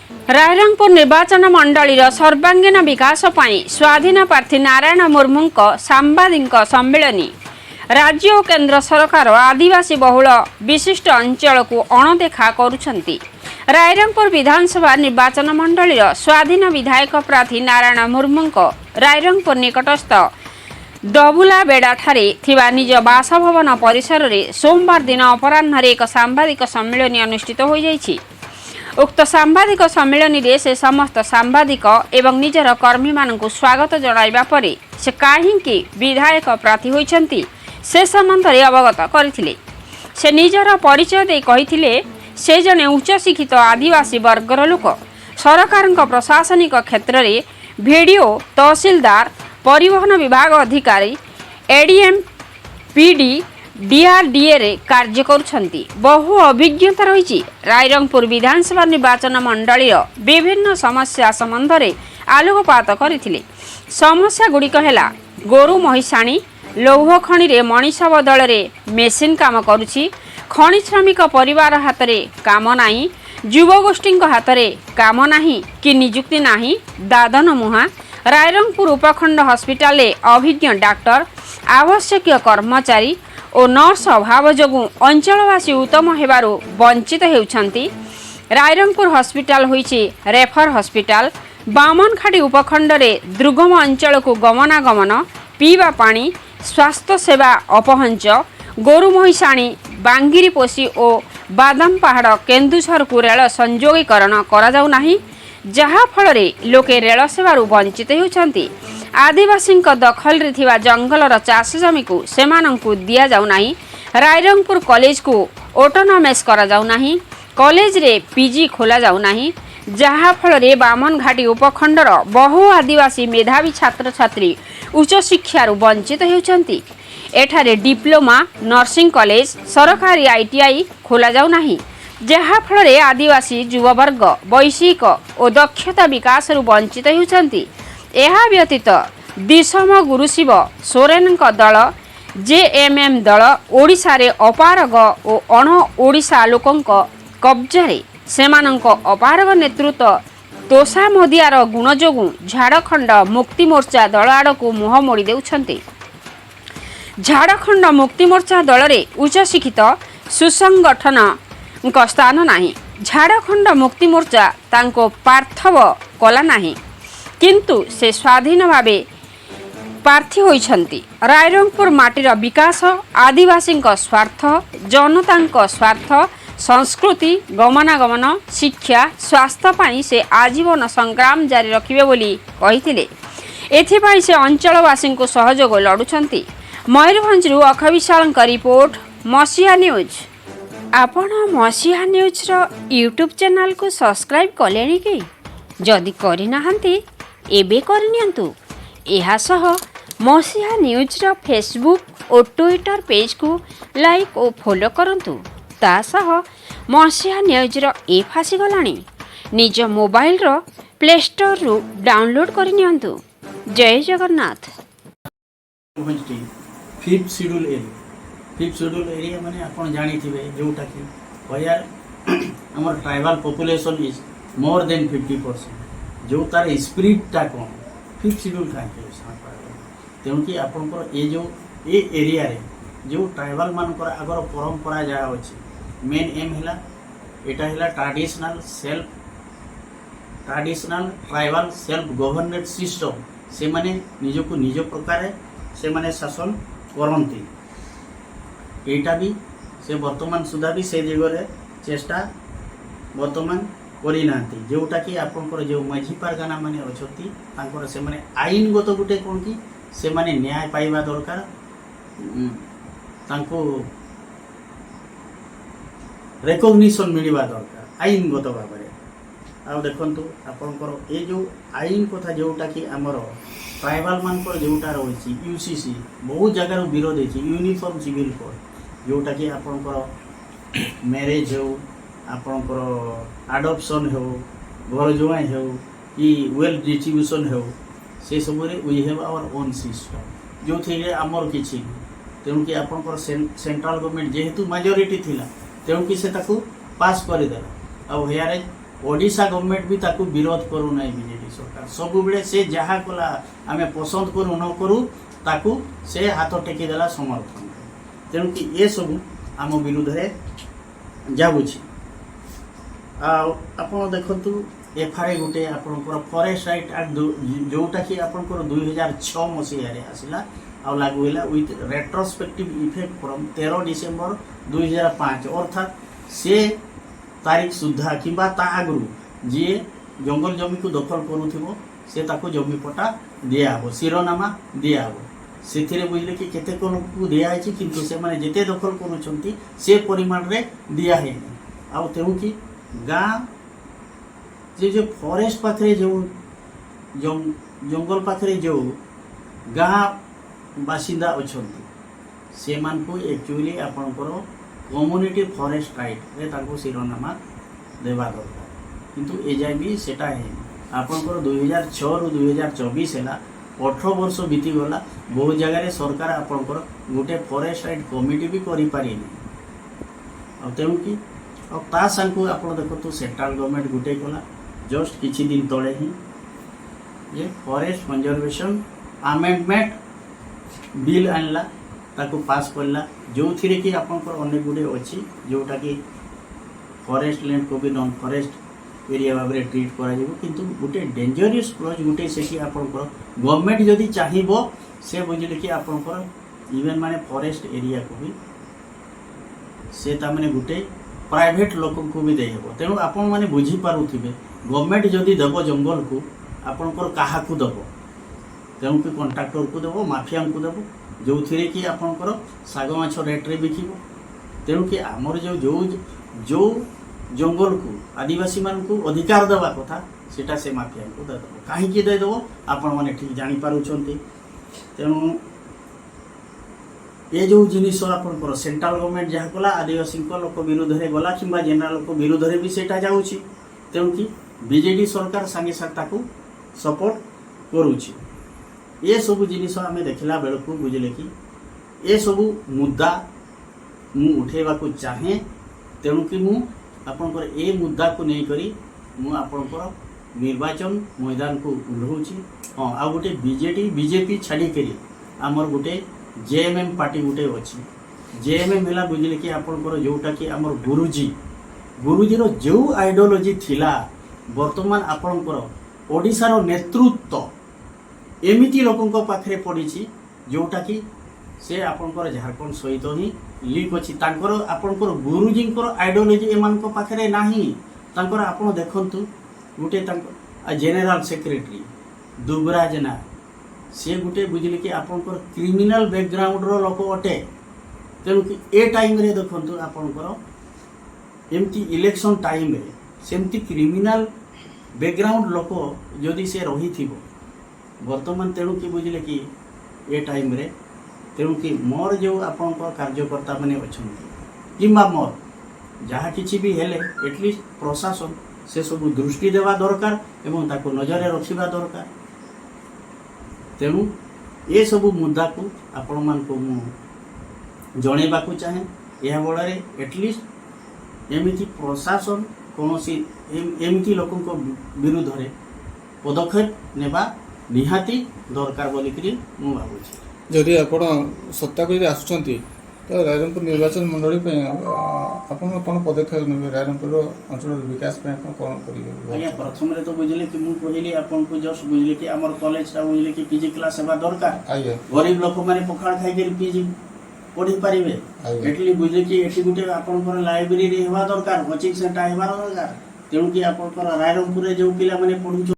रायरंगपुर निर्वाचन मंडली सर्वांगीन विकास पाई स्वाधीन प्रार्थी नारायण मुर्मू सांबादिक सम्मेलनी राज्य और केंद्र सरकार आदिवासी बहुल विशिष्ट अंचल को अणदेखा करुछंती। रायरंगपुर विधानसभा निर्वाचन मंडली स्वाधीन विधायक प्रार्थी नारायण मुर्मू रायरंगपुर निकटस्थ दबुलाबेड़ा ठारे थिबा निज बासभवन परिसर में सोमवार दिन अपराह्न एक सांबादिक सम्मेलन अनुष्ठित हो जाइछि। उक्त सांबादिक सम्मेलन में से समस्त सांबादिक एवं निजर कर्मी मानकु स्वागत जणाइबा परे से काहींकि विधायक प्रार्थी होइछंती से संबंध में अवगत करथिले। से निजर परिचय दे कहिथिले से जने उच्च शिक्षित आदिवासी वर्गर लोक सरकार प्रशासनिक क्षेत्र में वीडियो तहसीलदार परिवहन विभाग अधिकारी एडीएम पीडी डीआरडीए रे कार्य करुछंती। बहु अभिज्ञता रही रायरंगपुर विधानसभा निर्वाचन मंडली विभिन्न समस्या संबंध में आलोकपात करथिले। समस्या गुड़िक है गोरु महिषाणी लौह खनि रे मनीष बदल रे मेसीन काम करुछि, खनि श्रमिक परिवार हाथ में काम नाही, युवगोष्ठी हाथ में काम नाही कि नियुक्ति नाही, दादन मुहा रायरंगपुर उपखंड हस्पिटाल अभिज्ञ डाक्टर आवश्यक कर्मचारी और नर्स अभाव जो अंचलवासी उत्तम हेबारु वंचित हेउछंती। रायरंगपुर हस्पिटाल होइछि रेफर हस्पिटाल। बामनखाड़ी उपखंड रे दुर्गम अंचल को गमनागमन, पीवा पानी, स्वास्थ्य सेवा अपहंच, गोरु महिषाणी बांगिरीपोषी और बादाम पहाड़ केन्दुझर को रेल संयोगीकरण करा जाउ नाही, जहा फल रे लोके रेल सेवारु वंचित हेउछंती। आदिवासी दखल रे थिबा जंगलर चाष जमी को सेमानंकु दिया जाउ नाही। रायरंगपुर कॉलेज को ऑटोनोमस करा जाउ नाही। कॉलेज रे पीजी खोला जाउ नाही, जहा फल रे बामनघाटी उपखंडर बहु आदिवासी मेधावी छात्र छात्री उच्च शिक्षारु वंचित हेउछंती। एठारे डिप्लोमा नर्सिंग कॉलेज सरकारी आईटीआई खोला जाउ नाही, जहा फल रे आदिवासी युववर्ग वैषयिक और दक्षता विकास वंचित हेउछंती। एहा व्यतीत दिसम गुरुशिव सोरेन दल जेएमएम दल ओडिशा रे अपारग और अण ओडिशा लोकंक कब्जारे सेमानंक अपारग नेतृत्व तोषा मोदियार गुण जोगु झारखंड मुक्ति मोर्चा दल आड़कू मुह मोड़ी देउछंती। झारखंड मुक्ति मोर्चा दल रे उच्च शिक्षित सुसंगठन स्थान नाही। झारखंड मुक्ति मोर्चा तांको पार्थव कला नाही, किंतु से स्वाधीन भावे प्रार्थी होइछंती। रायरंगपुर माटीर विकास, आदिवासी स्वार्थ, जनता स्वार्थ, संस्कृति, गमनागमन, शिक्षा, स्वास्थ्य पाई से आजीवन संग्राम जारी रखिबे बोली कहिथिले। एथिपाई से अंचलवासी को सहयोग लड़ुछंती। मयूरभंजरू अखविशालଙ୍କ रिपोर्ट मसीहा न्यूज। आपण मसीहा न्यूज रो यूट्यूब चैनल को सब्सक्राइब कलेनी कि? जदि करि नाहंती एबे करनियंतु। एहा सह मसीहा न्यूज रो फेसबुक और ट्विटर पेज को लाइक और फॉलो करंतु। ता सह मसीहा न्यूज रो ऐप आसी गलानी, निज मोबाइल रो प्ले स्टोर रु डाउनलोड करनियंतु। जय जगन्नाथ। फिफ्थ शेड्यूल एरिया माने आपण जानी थिबे जोटा कि वेयर हमर tribal population is more than 50%, जो तार स्पिरिट टा कोन फिफ्थ शेड्यूल का तेणु कि आपंकर ये जो ये एरिया रे जो ट्राइबल मानकर आगर परंपरा जहाँ अच्छी मेन एम है एटा है traditional tribal self governance system. से माने निजको निज प्रकार से माने शासन करती। एटा भी से वर्तमान सुधा भी से जगह चेष्टा वर्तमान करना जोटा कि आपंकर जो माझी पारगाना माने अच्छी से माने आईनगत गोटे कौन कि से माने न्याय पाइबा दरकार, तांको रेकग्निशन मिलवा दरकार आईनगत भाव में। आ देखंतु आपंकर ये जो आईन कथा जोटा कि आमर ट्राइबल मानकर जोटा रही यूसीसी बहुत जगार विरोध है यूनिफॉर्म सिविल कोड जोटा कि आपंकर मैरेज हो आपंकर आडप्शन हो घर जुआई हो कि वेल्थ डिस्ट्रीब्यूशन हो से सब we have our own system जो थे आमर किसी तेणु कि आपंकर सेंट्रल गवर्नमेंट जेहेतु मेजोरिटी थिला तेणु कि से ताकू पास करदेला। आ हेयर ओडिशा गवर्नमेंट भी ताकू विरोध करू नहीं बीजेपी सरकार सब बेले से जहाँ कला आम पसंद करू न करू ताकू से हाथ टेकी देला समर्थन तेणु कि ये सब आम विरुद्ध जाऊँगी आप देखु एफआरए गोटे आपंकर फॉरेस्ट राइट एक्ट जोटा कि आपंकर 2006 मसीह आसला आ लागू है with retrospective effect from 13 December 2005 अर्थात से तारीख सुधा कि आगु जी जंगल जमी को दखल करूथिबो से ताको जमी पट्टा दियाहब शिरोनामा दियाहब से बुझले कि केते को दिखाई किंतु से माने जेते दखल करूछंती से परिमाण रे दिया है आ तेणु कि गाँ जो फॉरेस्ट पाखे जो जंगल पाखे जो गाँ बासिंदा अच्छा से एक्चुअली आपणकर कम्युनिटी फॉरेस्ट राइट रे ताको शिरोनामा देवा दरकार किंतु ए जाए भी सेटा है आपणकर 2006 रु 2024 है 18 वर्ष बीतीगला बहुत जगह सरकार आपणकर गोटे फॉरेस्ट राइट कमिटी भी करि पारि तेणु कि ता सांग आप देखो सेंट्रल गवर्नमेंट गोटे कला जस्ट किछि दिन तले ही ये फॉरेस्ट कंजर्वेशन अमेंडमेंट बिल आनला ताको पास करला जो थी कि आपंकर अनेक गुड़े अच्छी जोटा कि फॉरेस्ट लैंड को भी नॉन फॉरेस्ट एरिया भाव में ट्रीट करा किंतु गोटे डेंजरियस क्लॉज गोटे से कि आपंकर गवर्नमेंट जदि चाहिए से बुझे कि आपंकर इवेन माने फॉरेस्ट एरिया को भी से ताने गोटे प्राइवेट लोक को भी देहब तेणु आपण मैंने बुझीपारे गवर्नमेंट जदि देव जंगल को आपंकर क्या देव तेणु कि कंट्राक्टर को देव माफिया को देव जो थी कि आपंकर साग माछ रेट्रे बिकिब तेणु कि आमर जो जो जो जंगल को आदिवासी मान को अधिकार देवा कथा सेटा से माफिया को देदेव कहीं देदेव आपण मैंने ठीक जानीपारुंट तेणु ये जो जिनिस आपंकर सेंट्रल गवर्नमेंट जहाँ कला आदिवासी लोक विरोध में गला कि जेनराल लोक विरोध में भी सेटा जाऊँगी तेणु कि बीजेडी सरकार सांगे साथ सपोर्ट करुच्ची ये सब जिनिस आम देखला बेलू बुझे कि ये सब मुद्दा मु उठेबा को चाहे तेणु कि मु आपनकर ए मुद्दा को नहीं करी मु आपनकर निर्वाचन मैदान को उल्लाऊँगी हाँ आ गोटे बीजेपी छाड़ी करी आमर गोटे जेएमएम पार्टी गोटे अच्छी जेएमएम है बुझे कि आपनकर जोटा कि आमर गुरुजी जो आइडियोलॉजी थिला वर्तमान आपनकर ओडिशार नेतृत्व एमिति लोकों पाखे पड़ी जोटा कि से आपनकर झारखंड सहित ही लिंक अच्छी आपनकर गुरुजी आइडियोलॉजी एम पाखे नाही आपन देखंतु गोटे जेनेराल सेक्रेटरी दुबराज ना सी गोटे बुझे कि आपनकर क्रिमिनल बैकग्राउंड लोक अटे तेणु कि ए टाइम रे देखंतु आपनकर एमती इलेक्शन टाइम रे सेमती क्रिमिनल बैकग्राउंड लोक जदि से रही थिबो वर्तमान तेणु कि बुझे कि ए टाइम रे तेणु कि मोर जो आपण कार्यकर्ता मैंने अच्छा कि मोर जहाँ किसी भी हेले एटलिस्ट प्रशासन से सब दृष्टि देवा दरकार एवं ताको नजर रखा दरकार तेणु ये सब मुद्दा को आपण मान को जनइबा को चाहे यह बड़े एटलिस्ट एमिति प्रशासन कौन एमती लोकों विरुद्ध में पदक्षेप नेबा निहाती दरकार बोलिकी मु भावुछि जदि आपण सत्ता करी आसुचंती तो रायरंगपुर निर्वाचन मंडली पे आपण कोन पदक्षेप नेबे रायरंगपुर अंचल विकास पे आपण कोन करिवे आज्ञा प्रथम रे तो बुझले कि मु कहली आपण को जस्ट बुझले कि हमर कॉलेज ता बुझले कि पीजी क्लास हेबा दरकार आइए गरीब लोक माने पखाड़ खाइ के पीजी पढ़ी पारिबे एटली बुझले कि एठी गुटे आपण को लाइब्रेरी हेबा दरकार कोचिंग सेंटर हेबा दरकार तेणु कि आपण रायरंगपुर रे जो पिला माने पढु